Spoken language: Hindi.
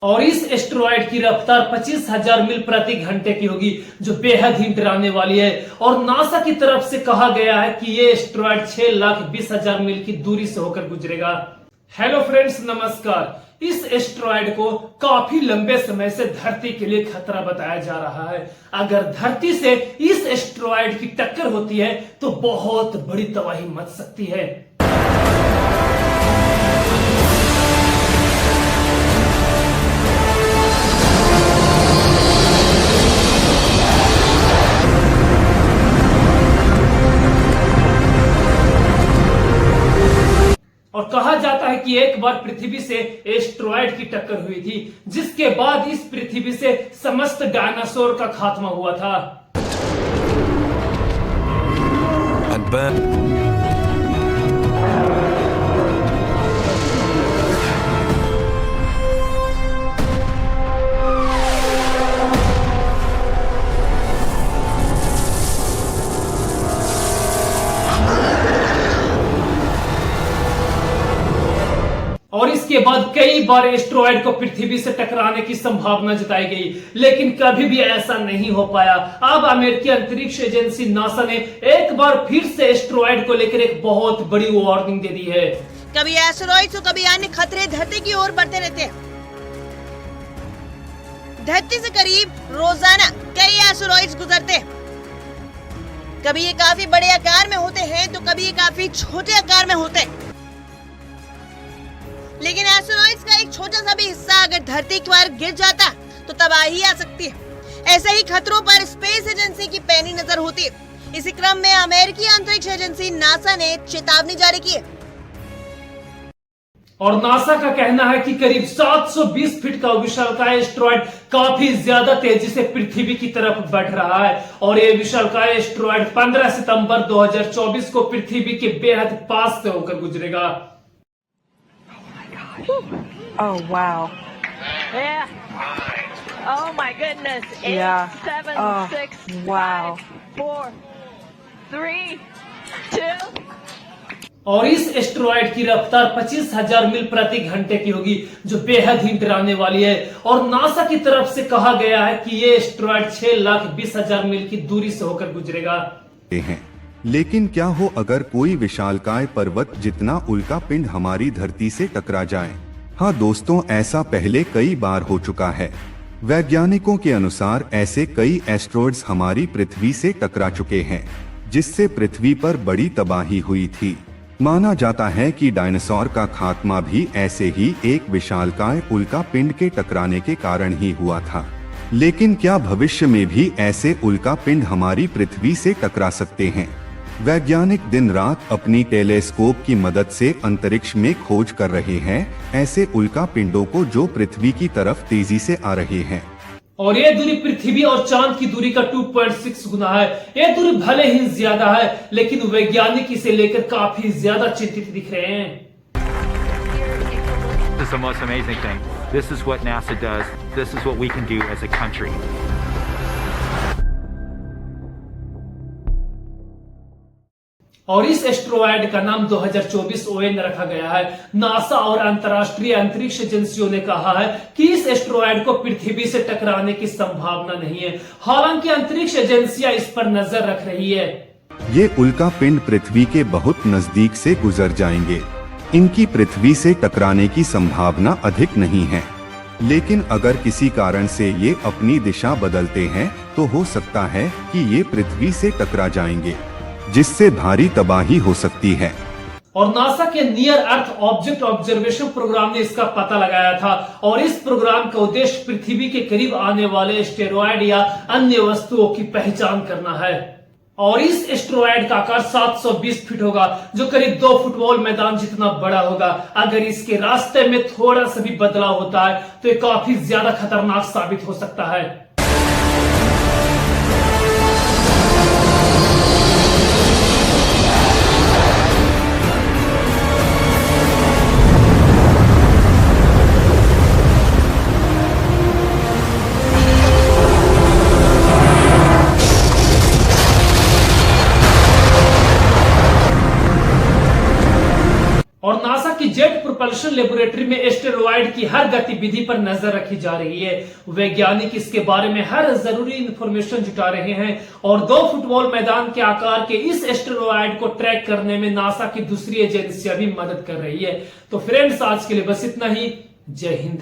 और इस एस्टेरॉयड की रफ्तार 25,000 मील प्रति घंटे की होगी, जो बेहद ही डराने वाली है। और नासा की तरफ से कहा गया है कि ये एस्टेरॉयड 6,20,000 मील की दूरी से होकर गुजरेगा। हेलो फ्रेंड्स, नमस्कार। इस एस्टेरॉयड को काफी लंबे समय से धरती के लिए खतरा बताया जा रहा है। अगर धरती से इस एस्टेरॉयड की टक्कर होती है तो बहुत बड़ी तबाही मच सकती है। और कहा जाता है कि एक बार पृथ्वी से एस्टेरॉयड की टक्कर हुई थी, जिसके बाद इस पृथ्वी से समस्त डायनासोर का खात्मा हुआ था। और इसके बाद कई बार एस्टेरॉयड को पृथ्वी से टकराने की संभावना जताई गई, लेकिन कभी भी ऐसा नहीं हो पाया। अब अमेरिकी अंतरिक्ष एजेंसी नासा ने एक बार फिर से एस्टेरॉयड को लेकर एक बहुत बड़ी वार्निंग दे दी है। कभी एस्टेरॉयड तो कभी अन्य खतरे धरती की ओर बढ़ते रहते हैं। धरती से करीब रोजाना कई एस्टेरॉयड्स गुजरते हैं। कभी ये काफी बड़े आकार में होते हैं तो कभी ये काफी छोटे आकार में होते हैं। लेकिन एस्टेरॉयड्स का एक छोटा सा भी हिस्सा अगर धरती पर गिर जाता तो तबाही आ सकती है। ऐसे ही खतरों पर स्पेस एजेंसी की पैनी नजर होती है। इसी क्रम में अमेरिकी अंतरिक्ष एजेंसी नासा ने चेतावनी जारी की है। और नासा का कहना है कि करीब 720 फीट का विशालकाय एस्टेरॉयड काफी ज्यादा तेजी से पृथ्वी की तरफ बढ़ रहा है। और ये विशालकाय एस्टेरॉयड 15 सितंबर 2024 को पृथ्वी के बेहद पास से होकर गुजरेगा। Oh wow. Yeah. Oh my goodness. 8, Yeah. 7, Oh, 6, wow. 5, 4, 3, 2. और इस एस्टेरॉयड की रफ्तार 25,000 मील प्रति घंटे की होगी, जो बेहद ही डराने वाली है। और नासा की तरफ से कहा गया है कि ये एस्टेरॉयड 6,20,000 मील की दूरी से होकर गुजरेगा। लेकिन क्या हो अगर कोई विशालकाय पर्वत जितना उल्का पिंड हमारी धरती से टकरा जाए? हाँ दोस्तों, ऐसा पहले कई बार हो चुका है। वैज्ञानिकों के अनुसार ऐसे कई एस्टेरॉयड्स हमारी पृथ्वी से टकरा चुके हैं, जिससे पृथ्वी पर बड़ी तबाही हुई थी। माना जाता है कि डायनासोर का खात्मा भी ऐसे ही एक विशालकाय उल्का पिंड के टकराने के कारण ही हुआ था। लेकिन क्या भविष्य में भी ऐसे उल्का पिंड हमारी पृथ्वी से टकरा सकते हैं? वैज्ञानिक दिन रात अपनी टेलीस्कोप की मदद से अंतरिक्ष में खोज कर रहे हैं ऐसे उल्का पिंडों को जो पृथ्वी की तरफ तेजी से आ रहे हैं। और ये दूरी पृथ्वी और चांद की दूरी का 2.6 गुना है। ये दूरी भले ही ज्यादा है, लेकिन वैज्ञानिक इसे लेकर काफी ज्यादा चिंतित दिख रहे हैं। This is the most amazing thing. This is what NASA does. This is what we can do as a country. और इस एस्टेरॉयड का नाम 2024 ON रखा गया है। नासा और अंतर्राष्ट्रीय अंतरिक्ष एजेंसियों ने कहा है कि इस एस्टेरॉयड को पृथ्वी से टकराने की संभावना नहीं है। हालांकि अंतरिक्ष एजेंसियां इस पर नजर रख रही है। ये उल्का पिंड पृथ्वी के बहुत नजदीक से गुजर जाएंगे। इनकी पृथ्वी से टकराने की संभावना अधिक नहीं है, लेकिन अगर किसी कारण से ये अपनी दिशा बदलते हैं तो हो सकता है कि ये पृथ्वी से टकरा जाएंगे, जिससे भारी तबाही हो सकती है। और नासा के near earth object observation program ने इसका पता लगाया था। और इस प्रोग्राम का उद्देश्य पृथ्वी के करीब आने वाले एस्टेरॉयड या अन्य वस्तुओं की पहचान करना है। और इस एस्टेरॉयड का आकार 720 फीट होगा, जो करीब 2 फुटबॉल मैदान जितना बड़ा होगा। अगर इसके रास्ते में थोड़ा सा भी बदलाव होता है तो ये काफी ज्यादा खतरनाक साबित हो सकता है। और नासा की जेट प्रोपल्शन लेबोरेटरी में एस्टेरॉयड की हर गतिविधि पर नजर रखी जा रही है। वैज्ञानिक इसके बारे में हर जरूरी इंफॉर्मेशन जुटा रहे हैं और 2 फुटबॉल मैदान के आकार के इस एस्टेरॉयड को ट्रैक करने में नासा की दूसरी एजेंसियां भी मदद कर रही है। तो फ्रेंड्स, आज के लिए बस इतना ही। जय हिंद।